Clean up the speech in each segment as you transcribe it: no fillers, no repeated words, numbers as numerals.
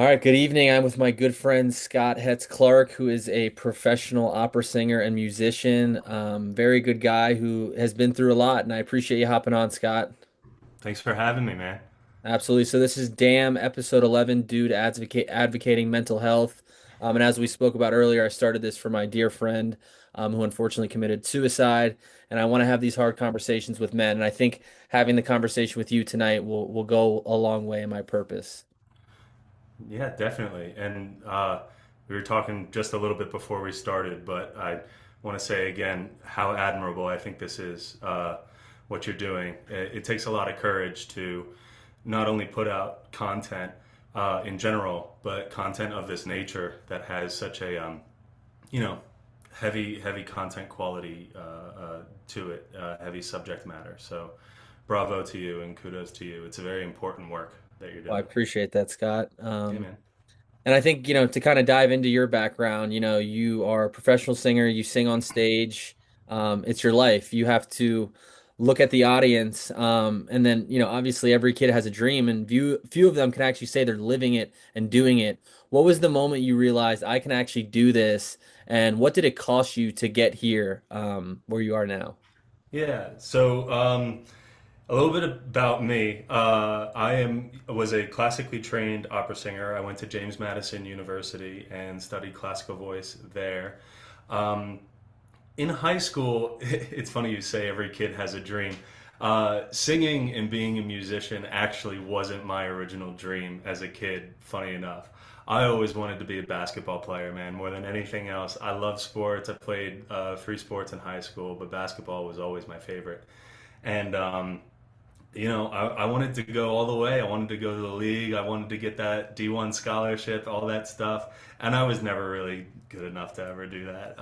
All right, good evening. I'm with my good friend Scott Hetz Clark, who is a professional opera singer and musician. Very good guy who has been through a lot, and I appreciate you hopping on, Scott. Thanks for having me, man. Absolutely. So this is Damn episode 11, Dude Advocating Mental Health. And as we spoke about earlier, I started this for my dear friend who unfortunately committed suicide. And I want to have these hard conversations with men. And I think having the conversation with you tonight will go a long way in my purpose. Yeah, definitely. And we were talking just a little bit before we started, but I want to say again how admirable I think this is, what you're doing. It takes a lot of courage to not only put out content in general, but content of this nature that has such a, you know, heavy content quality to it, heavy subject matter. So bravo to you and kudos to you. It's a very important work that you're Well, I doing. appreciate that, Scott. Yeah, man. And I think, to kind of dive into your background, you are a professional singer, you sing on stage. It's your life. You have to look at the audience. And then, obviously every kid has a dream and few of them can actually say they're living it and doing it. What was the moment you realized I can actually do this? And what did it cost you to get here, where you are now? Yeah. So a little bit about me. I was a classically trained opera singer. I went to James Madison University and studied classical voice there. Um, in high school, it's funny you say every kid has a dream. Singing and being a musician actually wasn't my original dream as a kid, funny enough. I always wanted to be a basketball player, man, more than anything else. I love sports. I played three sports in high school, but basketball was always my favorite. And I wanted to go all the way. I wanted to go to the league. I wanted to get that D1 scholarship, all that stuff. And I was never really good enough to ever do that.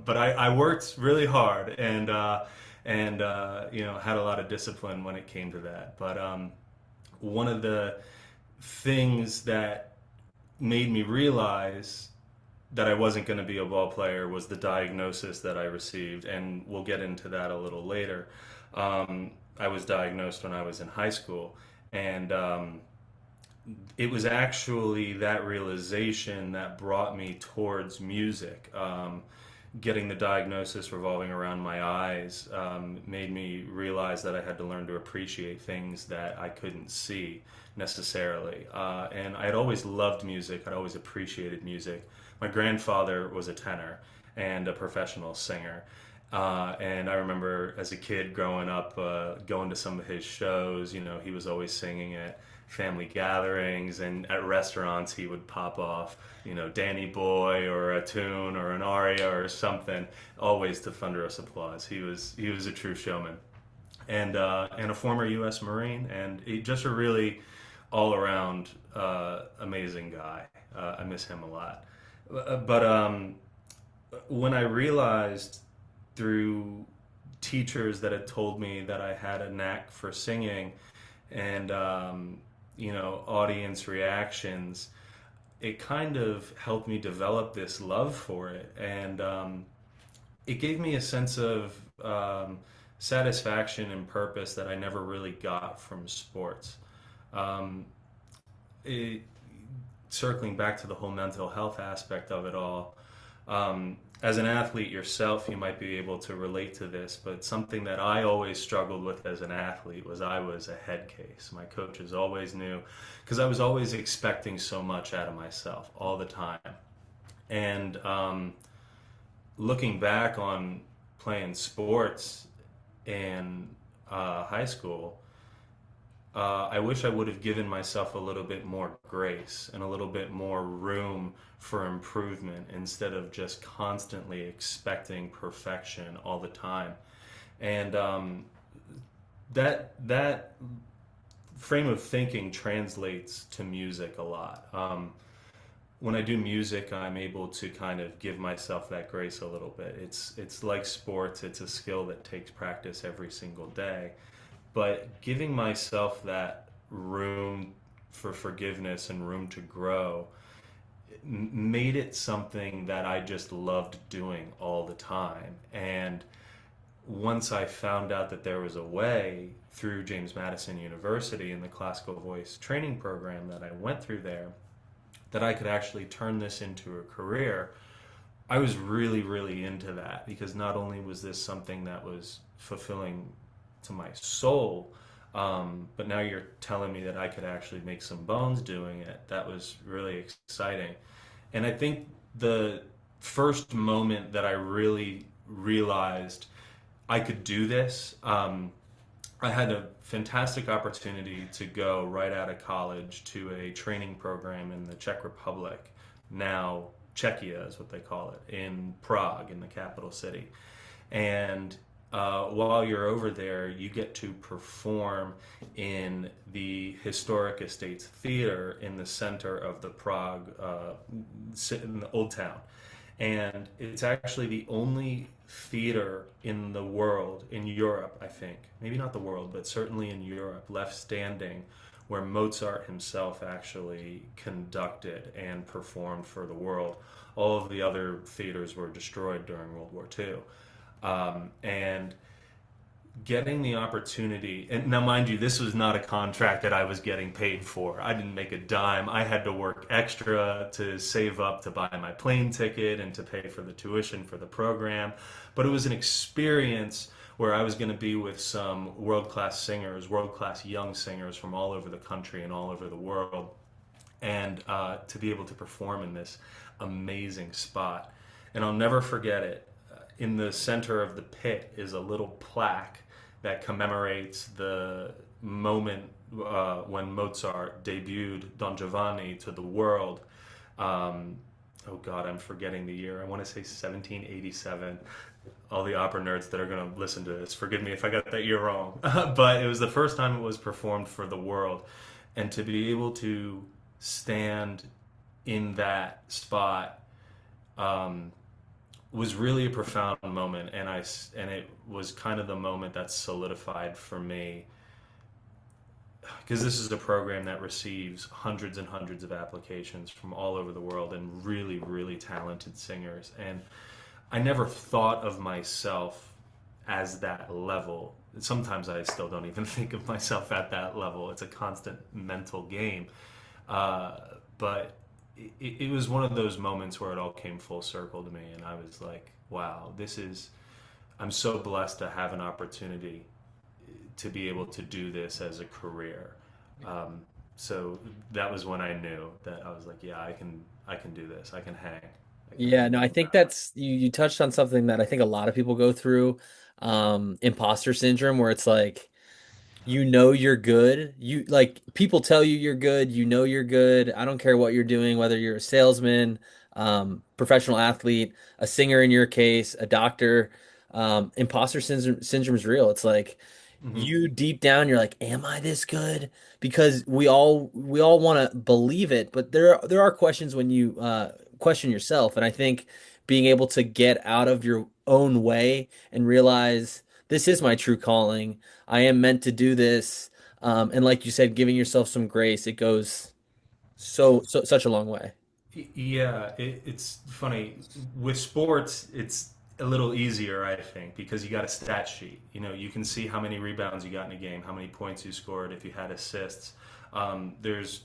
But I worked really hard and had a lot of discipline when it came to that. But one of the things that made me realize that I wasn't going to be a ball player was the diagnosis that I received, and we'll get into that a little later. I was diagnosed when I was in high school, and it was actually that realization that brought me towards music. Getting the diagnosis revolving around my eyes made me realize that I had to learn to appreciate things that I couldn't see necessarily. And I had always loved music, I'd always appreciated music. My grandfather was a tenor and a professional singer. And I remember as a kid growing up, going to some of his shows. He was always singing at family gatherings and at restaurants. He would pop off, Danny Boy or a tune or an aria or something, always to thunderous applause. He was a true showman, and a former U.S. Marine, and just a really all around amazing guy. I miss him a lot. But when I realized through teachers that had told me that I had a knack for singing and audience reactions, it kind of helped me develop this love for it, and it gave me a sense of satisfaction and purpose that I never really got from sports. Um, it, Circling back to the whole mental health aspect of it all, as an athlete yourself, you might be able to relate to this, but something that I always struggled with as an athlete was I was a head case. My coaches always knew because I was always expecting so much out of myself all the time. And looking back on playing sports in high school, I wish I would have given myself a little bit more grace and a little bit more room for improvement instead of just constantly expecting perfection all the time. And that frame of thinking translates to music a lot. When I do music, I'm able to kind of give myself that grace a little bit. It's like sports. It's a skill that takes practice every single day, but giving myself that room for forgiveness and room to grow made it something that I just loved doing all the time. And once I found out that there was a way through James Madison University and the classical voice training program that I went through there that I could actually turn this into a career, I was really, really into that because not only was this something that was fulfilling to my soul, but now you're telling me that I could actually make some bones doing it. That was really exciting. And I think the first moment that I really realized I could do this, I had a fantastic opportunity to go right out of college to a training program in the Czech Republic, now Czechia is what they call it, in Prague, in the capital city. And while you're over there, you get to perform in the Historic Estates Theater in the center of the Prague, in the Old Town. And it's actually the only theater in the world, in Europe, I think, maybe not the world, but certainly in Europe, left standing, where Mozart himself actually conducted and performed for the world. All of the other theaters were destroyed during World War II. And getting the opportunity, and now mind you, this was not a contract that I was getting paid for. I didn't make a dime. I had to work extra to save up to buy my plane ticket and to pay for the tuition for the program. But it was an experience where I was going to be with some world-class singers, world-class young singers from all over the country and all over the world, and to be able to perform in this amazing spot. And I'll never forget it. In the center of the pit is a little plaque that commemorates the moment when Mozart debuted Don Giovanni to the world. Oh God, I'm forgetting the year. I want to say 1787. All the opera nerds that are going to listen to this, forgive me if I got that year wrong. But it was the first time it was performed for the world. And to be able to stand in that spot was really a profound moment, and it was kind of the moment that solidified for me, because this is a program that receives hundreds and hundreds of applications from all over the world and really, really talented singers. And I never thought of myself as that level. Sometimes I still don't even think of myself at that level. It's a constant mental game. But it was one of those moments where it all came full circle to me, and I was like, wow, I'm so blessed to have an opportunity to be able to do this as a career. So that was when I knew that I was like, yeah, I can do this. I can hang. I can Yeah, hang no, I with think that. that's you touched on something that I think a lot of people go through, imposter syndrome, where it's like you know you're good. You like people tell you you're good, you know you're good. I don't care what you're doing, whether you're a salesman, professional athlete, a singer in your case, a doctor. Imposter syndrome is real. It's like Hmm. you deep down you're like, am I this good? Because we all want to believe it, but there are questions when you question yourself, and I think being able to get out of your own way and realize this is my true calling. I am meant to do this. And like you said, giving yourself some grace, it goes such a long way. Yeah, it's funny. With sports, it's a little easier, I think, because you got a stat sheet. You know, you can see how many rebounds you got in a game, how many points you scored, if you had assists. There's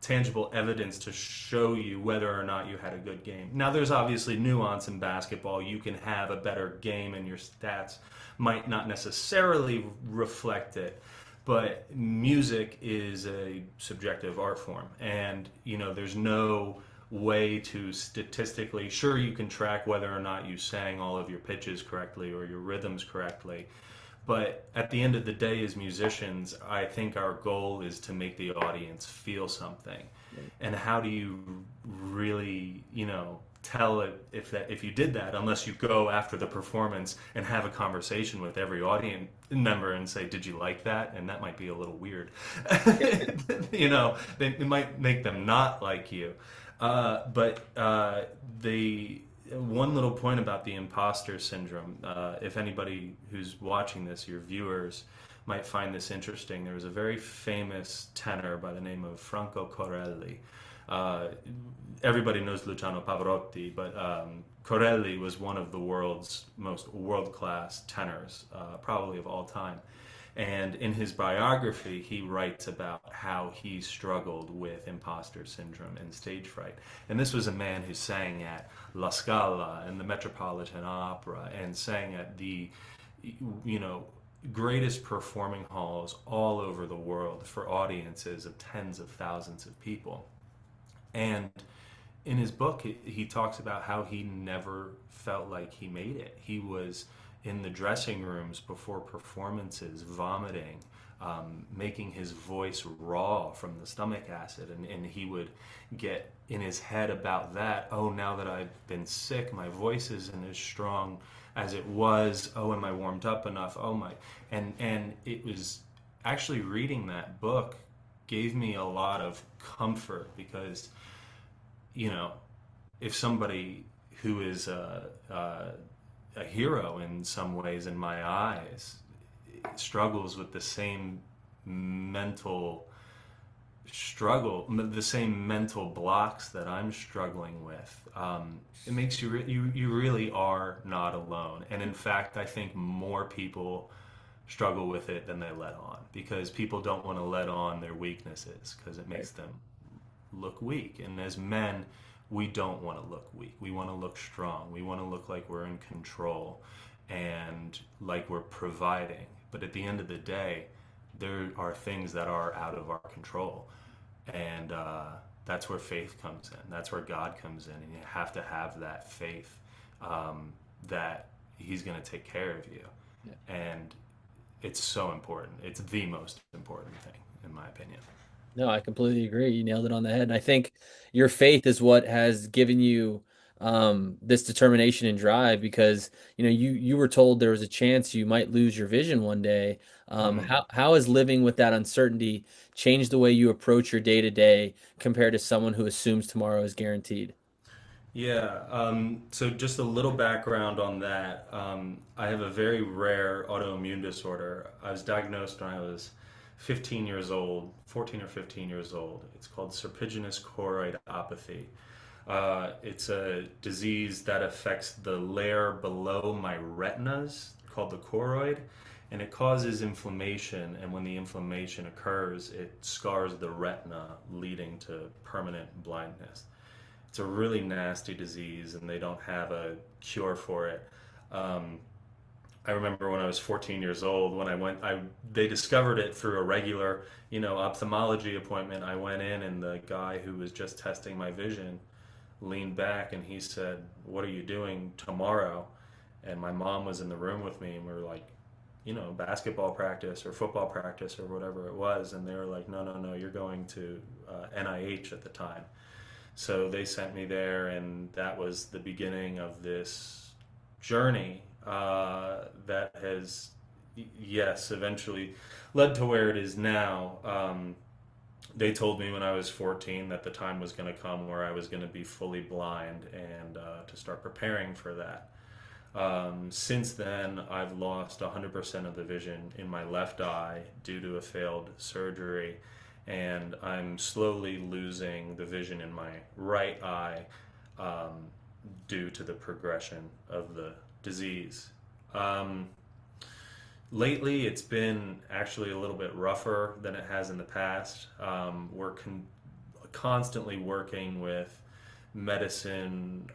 tangible evidence to show you whether or not you had a good game. Now, there's obviously nuance in basketball. You can have a better game, and your stats might not necessarily reflect it. But music is a subjective art form, and there's no way to statistically, sure, you can track whether or not you sang all of your pitches correctly or your rhythms correctly, but at the end of the day, as musicians, I think our goal is to make the audience feel something. And how do you really, tell it if you did that, unless you go after the performance and have a conversation with every audience member and say, "Did you like that?" And that might be a little weird. It might make them not like you. But the one little point about the imposter syndrome, if anybody who's watching this, your viewers, might find this interesting, there was a very famous tenor by the name of Franco Corelli. Uh, Everybody knows Luciano Pavarotti, but Corelli was one of the world's most world-class tenors, probably of all time. And in his biography, he writes about how he struggled with imposter syndrome and stage fright. And this was a man who sang at La Scala and the Metropolitan Opera and sang at the, you know, greatest performing halls all over the world for audiences of tens of thousands of people. And in his book, he talks about how he never felt like he made it. He was in the dressing rooms before performances, vomiting, making his voice raw from the stomach acid. And he would get in his head about that. Oh, now that I've been sick, my voice isn't as strong as it was. Oh, am I warmed up enough? Oh, my. And it was actually reading that book gave me a lot of comfort because you know, if somebody who is a hero in some ways in my eyes struggles with the same mental the same mental blocks that I'm struggling with, it makes you really are not alone. And in fact, I think more people struggle with it than they let on because people don't want to let on their weaknesses because it Right. makes them look weak. And as men, we don't want to look weak. We want to look strong. We want to look like we're in control and like we're providing. But at the end of the day, there are things that are out of our control. And that's where faith comes in. That's where God comes in. And you have to have that faith that He's going to take care of you. Yeah. And it's so important. It's the most important thing, in my opinion. No, I completely agree. You nailed it on the head. And I think your faith is what has given you this determination and drive because you were told there was a chance you might lose your vision one day. Mm. How has living with that uncertainty changed the way you approach your day to day compared to someone who assumes tomorrow is guaranteed? Yeah, so just a little background on that. I have a very rare autoimmune disorder. I was diagnosed when I was 15 years old, 14 or 15 years old. It's called serpiginous choroidopathy. It's a disease that affects the layer below my retinas called the choroid, and it causes inflammation. And when the inflammation occurs, it scars the retina, leading to permanent blindness. It's a really nasty disease, and they don't have a cure for it. Um, I remember when I was 14 years old, when they discovered it through a regular, ophthalmology appointment. I went in, and the guy who was just testing my vision leaned back and he said, "What are you doing tomorrow?" And my mom was in the room with me, and we were like, basketball practice or football practice or whatever it was. And they were like, "No, no, no, you're going to NIH at the time." So they sent me there, and that was the beginning of this journey that has, yes, eventually led to where it is now. They told me when I was 14 that the time was going to come where I was going to be fully blind and to start preparing for that. Since then, I've lost 100% of the vision in my left eye due to a failed surgery, and I'm slowly losing the vision in my right eye um, due to the progression of the disease. Um, Lately, it's been actually a little bit rougher than it has in the past. Constantly working with medicine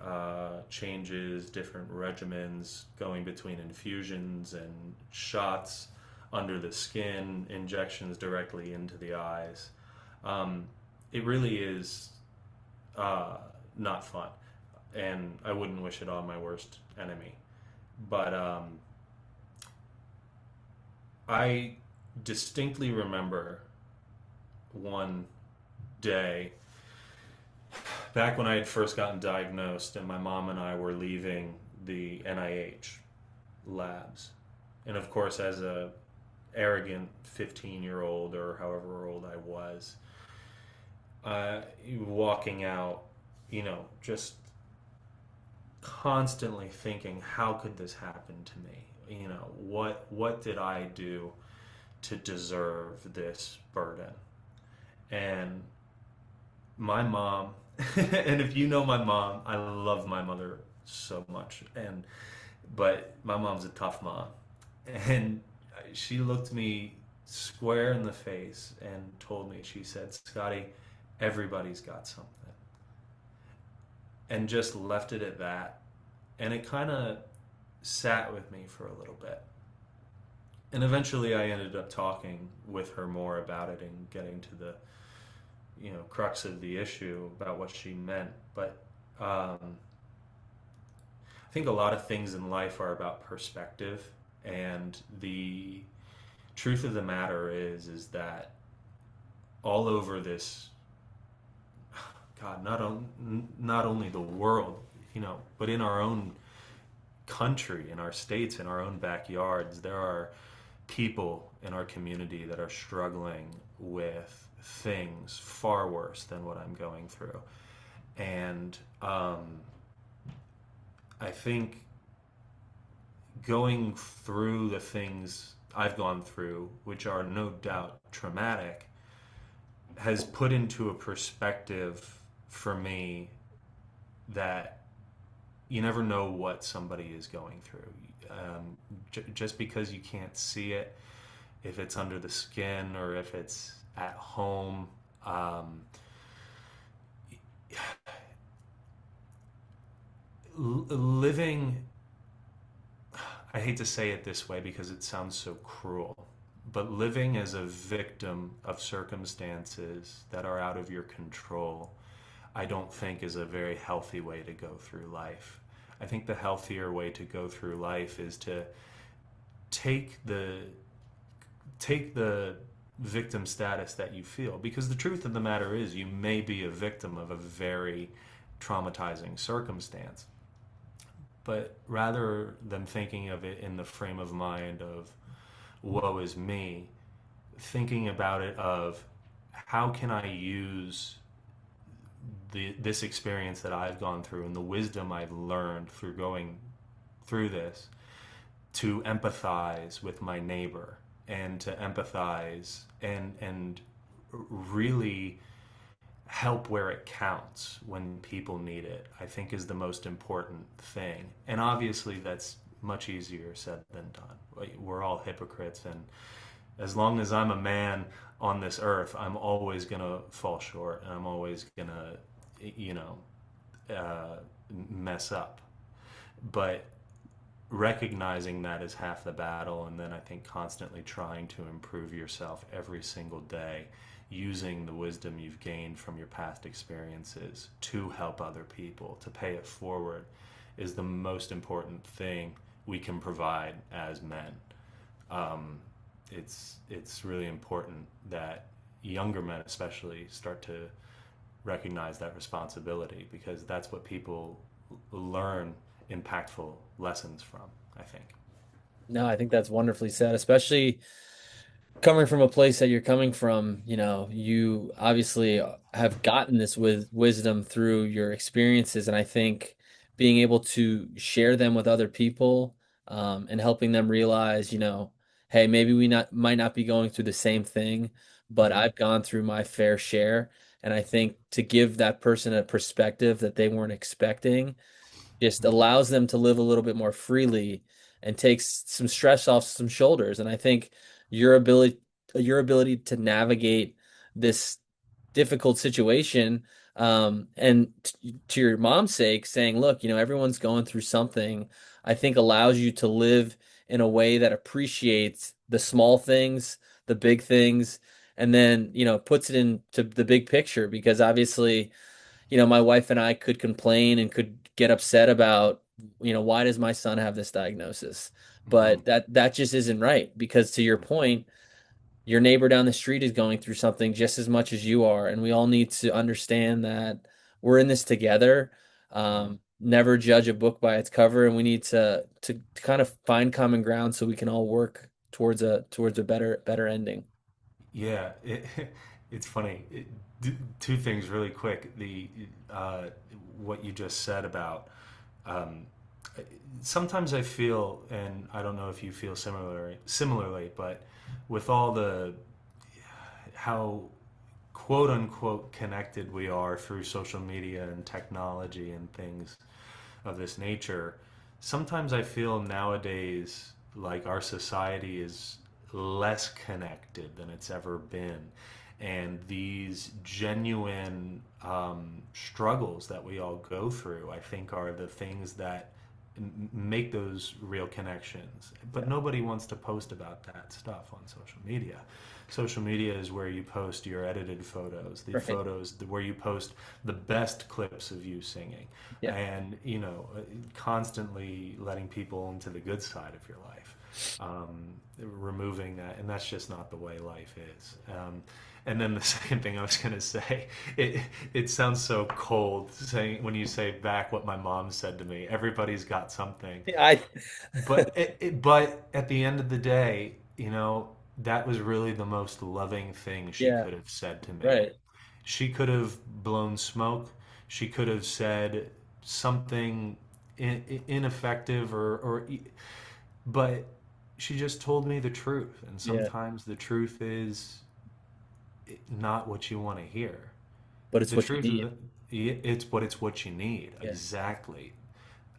changes, different regimens, going between infusions and shots under the skin, injections directly into the eyes. Um, it really is uh, not fun, and I wouldn't wish it on my worst enemy. But I distinctly remember one day back when I had first gotten diagnosed, and my mom and I were leaving the NIH labs. And of course, as a arrogant 15-year-old or however old I was, walking out, just constantly thinking, how could this happen to me? What did I do to deserve this burden? And my mom, and if you know my mom, I love my mother so much, but my mom's a tough mom, and she looked me square in the face and told me, she said, Scotty, everybody's got something. And just left it at that. And it kind of sat with me for a little bit. And eventually I ended up talking with her more about it and getting to the, crux of the issue about what she meant. But I think a lot of things in life are about perspective, and the truth of the matter is that all over this, God, not only the world, but in our own country, in our states, in our own backyards, there are people in our community that are struggling with things far worse than what I'm going through. And I think going through the things I've gone through, which are no doubt traumatic, has put into a perspective for me that you never know what somebody is going through. Just because you can't see it, if it's under the skin or if it's at home, living, I hate to say it this way because it sounds so cruel, but living as a victim of circumstances that are out of your control, I don't think is a very healthy way to go through life. I think the healthier way to go through life is to take the take the victim status that you feel, because the truth of the matter is you may be a victim of a very traumatizing circumstance, but rather than thinking of it in the frame of mind of woe is me, thinking about it of how can I use this experience that I've gone through and the wisdom I've learned through going through this to empathize with my neighbor, and to empathize and really help where it counts when people need it, I think is the most important thing. And obviously that's much easier said than done. We're all hypocrites, and as long as I'm a man on this earth, I'm always going to fall short, and I'm always going to, mess up. But recognizing that is half the battle, and then I think constantly trying to improve yourself every single day, using the wisdom you've gained from your past experiences to help other people, to pay it forward, is the most important thing we can provide as men. It's really important that younger men especially start to recognize that responsibility, because that's what people learn impactful lessons from, I think. No, I think that's wonderfully said, especially coming from a place that you're coming from. You obviously have gotten this with wisdom through your experiences, and I think being able to share them with other people, and helping them realize, hey, maybe we not might not be going through the same thing, but Mm-hmm. I've gone through my fair share. And I think to give that person a perspective that they weren't expecting just allows them to live a little bit more freely and takes some stress off some shoulders. And I think your ability your ability to navigate this difficult situation, and to your mom's sake, saying, look, everyone's going through something, I think allows you to live in a way that appreciates the small things, the big things, and then, puts it into the big picture. Because obviously, my wife and I could complain and could get upset about, why does my son have this diagnosis? Mm-hmm. But that just isn't right, because to your point, your neighbor down the street is going through something just as much as you are, and we all need to understand that we're in this together. Mm-hmm. Never judge a book by its cover, and we need to kind of find common ground so we can all work towards a better ending. Yeah, it's funny. Two things really quick. Uh, what you just said about um, sometimes I feel, and I don't know if you feel similarly, but with all the how quote unquote connected we are through social media and technology and things of this nature, sometimes I feel nowadays like our society is less connected than it's ever been. And these genuine struggles that we all go through, I think, are the things that make those real connections. But nobody wants to post about that stuff on social media. Social media is where you post your edited photos, the Right. photos where you post the best clips of you singing, Yeah. and constantly letting people into the good side of your life, removing that, and that's just not the way life is. And then the second thing I was going to say, it sounds so cold saying when you say back what my mom said to me. Everybody's got something, Yeah, I but at the end of the day, that was really the most loving thing she yeah, could have said to me. right. She could have blown smoke. She could have said something ineffective, but she just told me the truth. And Yeah. sometimes the truth is not what you want to hear. But it's The what you truth need. is, it's what you need. Yeah. Exactly.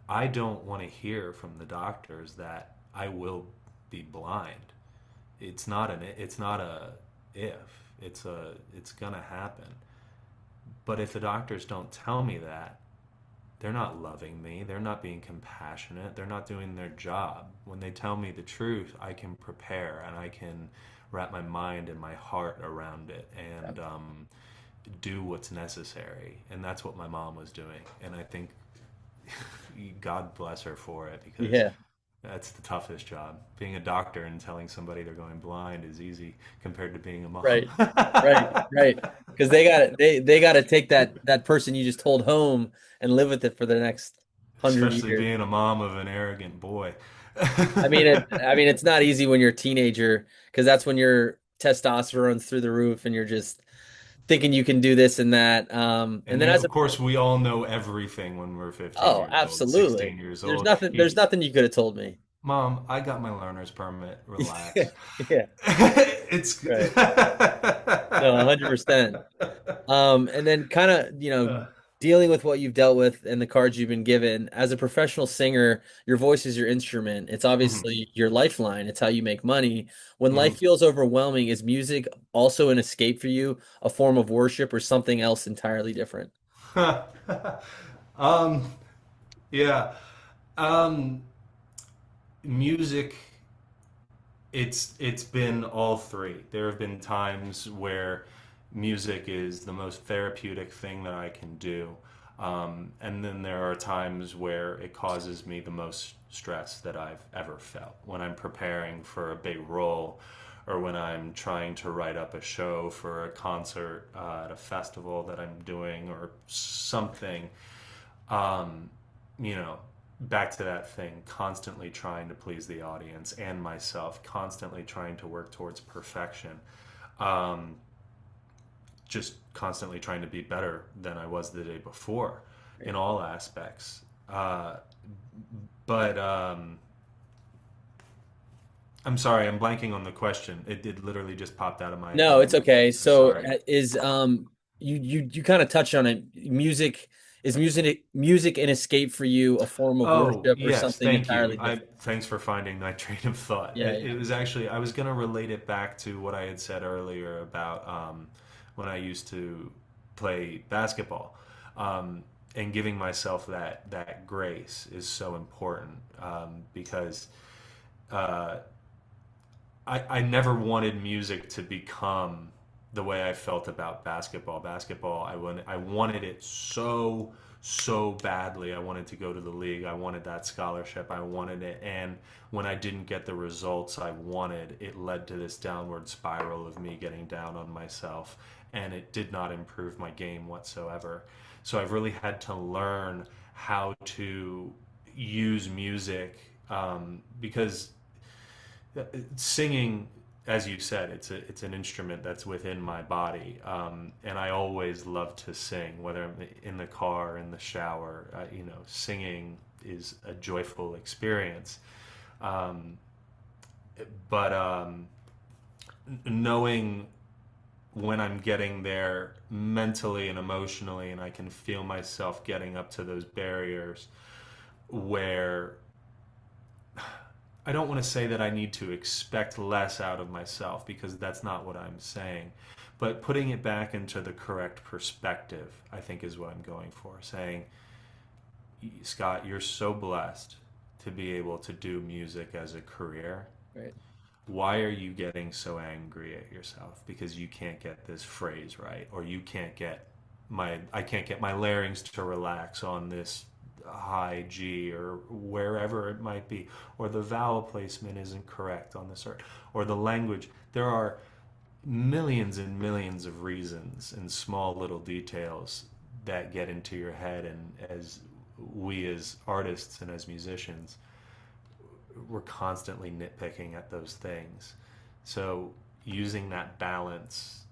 I don't want to hear from the doctors that I will be blind. It's not a if. It's gonna happen. But if the doctors don't tell me that, they're not loving me. They're not being compassionate. They're not doing their job. When they tell me the truth, I can prepare and I can wrap my mind and my heart around it and do what's necessary. And that's what my mom was doing. And I think God bless her for it because Yeah. that's the toughest job. Being a doctor and telling somebody they're going blind is easy compared to being a mom. Right. Right. Right. Because they got to take that person you just told home and live with it for the next 100 Especially years. being a mom of an arrogant boy. I mean, it's not easy when you're a teenager because that's when your testosterone's through the roof and you're just thinking you can do this and that. And And then as a of course, we all know everything when we're 15 oh, years old, absolutely. 16 years old. There's nothing you could have told me. Mom, I got my learner's permit. Relax. Yeah. It's. Right. No, 100%. And then kind of, dealing with what you've dealt with and the cards you've been given. As a professional singer, your voice is your instrument. It's Mhm, obviously your lifeline. It's how you make money. When life mhm. feels overwhelming, is music also an escape for you, a form of worship, or something else entirely different? um, yeah. Um, music, it's been all three. There have been times where music is the most therapeutic thing that I can do. And then there are times where it causes me the most stress that I've ever felt when I'm preparing for a big role or when I'm trying to write up a show for a concert at a festival that I'm doing or something. Um, you know, Back to that thing, constantly trying to please the audience and myself, constantly trying to work towards perfection. Um, just constantly trying to be better than I was the day before in all aspects. But I'm sorry, I'm blanking on the question. It literally just popped out of my No, it's mind. okay. So So sorry. is you kind of touched on it. Music an escape for you, a form of Oh, worship, or yes, something thank you. entirely different? Thanks for finding my train of thought. Yeah, It yeah. was actually I was going to relate it back to what I had said earlier about when I used to play basketball. And giving myself that grace is so important because uh, I never wanted music to become the way I felt about basketball. Basketball, I wanted it so badly. I wanted to go to the league. I wanted that scholarship. I wanted it, and when I didn't get the results I wanted, it led to this downward spiral of me getting down on myself, and it did not improve my game whatsoever. So I've really had to learn how to use music because singing, as you said, it's an instrument that's within my body, and I always love to sing, whether I'm in the car, in the shower. Singing is a joyful experience. Um, but knowing when I'm getting there mentally and emotionally, and I can feel myself getting up to those barriers where I don't want to say that I need to expect less out of myself because that's not what I'm saying. But putting it back into the correct perspective, I think, is what I'm going for. Saying, Scott, you're so blessed to be able to do music as a career. Right. Why are you getting so angry at yourself because you can't get this phrase right, or you can't get I can't get my larynx to relax on this high G, or wherever it might be, or the vowel placement isn't correct on this, or the language. There are millions and millions of reasons and small little details that get into your head, and as we as artists and as musicians, we're constantly nitpicking at those things. So using that balance,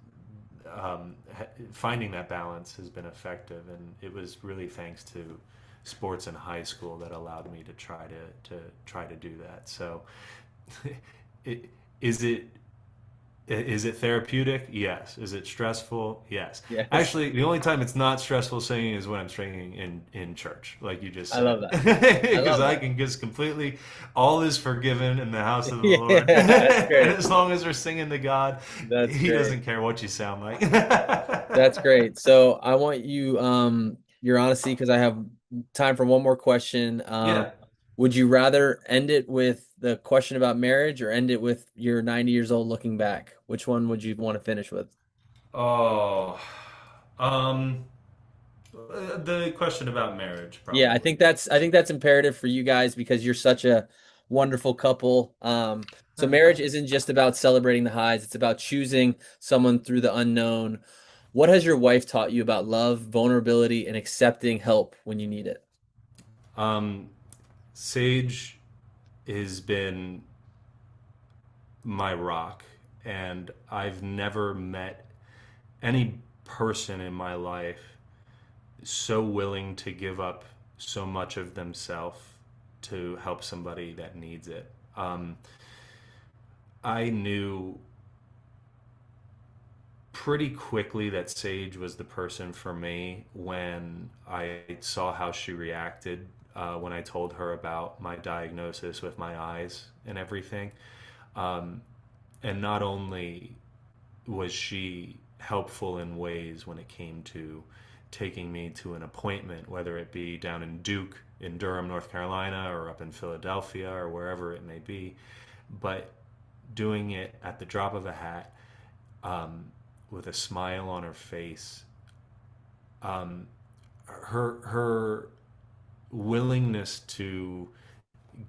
finding that balance has been effective, and it was really thanks to sports in high school that allowed me to try to do that. So, it, is it is it therapeutic? Yes. Is it stressful? Yes. Yes. Actually, the only time it's not stressful singing is when I'm singing in church, like you just I said, love that. I because love I that. can just completely, all is forgiven in the house of the Yeah, Lord, that's and great. as long as we're singing to God, That's He great. doesn't care what you sound like. That's great. So I want you, your honesty, because I have time for one more question. Yeah. Would you rather end it with the question about marriage or end it with you're 90 years old looking back? Which one would you want to finish with? Oh, um, the question about marriage, Yeah, probably. I think that's imperative for you guys because you're such a wonderful couple. So marriage isn't just about celebrating the highs, it's about choosing someone through the unknown. What has your wife taught you about love, vulnerability, and accepting help when you need it? Um, Sage has been my rock, and I've never met any person in my life so willing to give up so much of themselves to help somebody that needs it. I knew pretty quickly that Sage was the person for me when I saw how she reacted when I told her about my diagnosis with my eyes and everything. Um, and not only was she helpful in ways when it came to taking me to an appointment, whether it be down in Duke, in Durham, North Carolina, or up in Philadelphia, or wherever it may be, but doing it at the drop of a hat, um, with a smile on her face. Um, her willingness to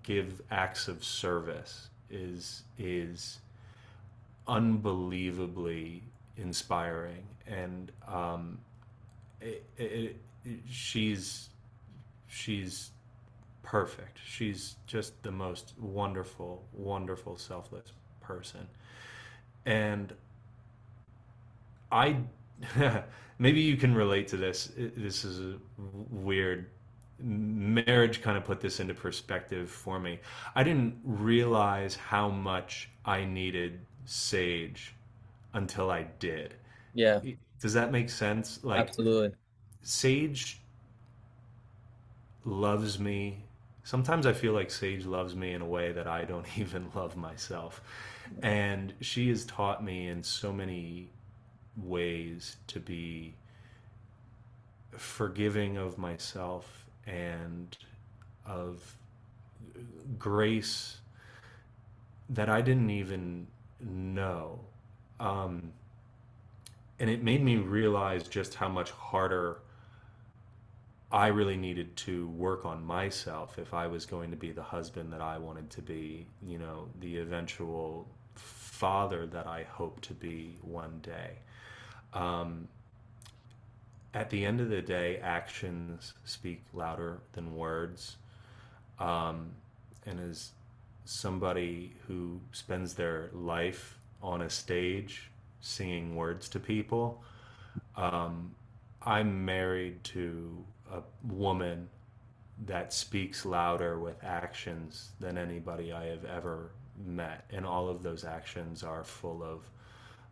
give acts of service is unbelievably inspiring, and it, it, she's she's perfect. She's just the most wonderful, wonderful, selfless person, and I maybe you can relate to this. This is a weird. Marriage kind of put this into perspective for me. I didn't realize how much I needed Sage until I did. Yeah, Does that make sense? Like, absolutely. Sage loves me. Sometimes I feel like Sage loves me in a way that I don't even love myself. And she has taught me in so many ways to be forgiving of myself and of grace that I didn't even know. Um, and it made me realize just how much harder I really needed to work on myself if I was going to be the husband that I wanted to be, the eventual father that I hope to be one day. Um, at the end of the day, actions speak louder than words. Um, and as somebody who spends their life on a stage singing words to people, um, I'm married to a woman that speaks louder with actions than anybody I have ever met. And all of those actions are full of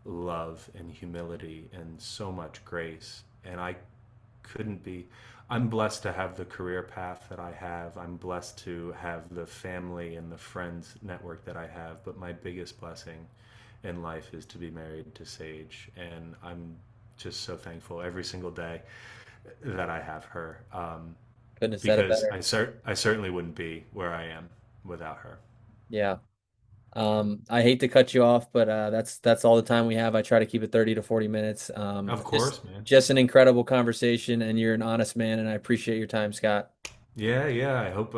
love and humility and so much grace. And I couldn't be. I'm blessed to have the career path that I have. I'm blessed to have the family and the friends network that I have. But my biggest blessing in life is to be married to Sage, and I'm just so thankful every single day that I have her. Couldn't have said it Because better. I certainly wouldn't be where I am without her. Yeah. I hate to cut you off, but that's all the time we have. I try to keep it 30 to 40 minutes. Of Just course, man. just an incredible conversation, and you're an honest man, and I appreciate your time, Scott. Yeah, yeah. I hope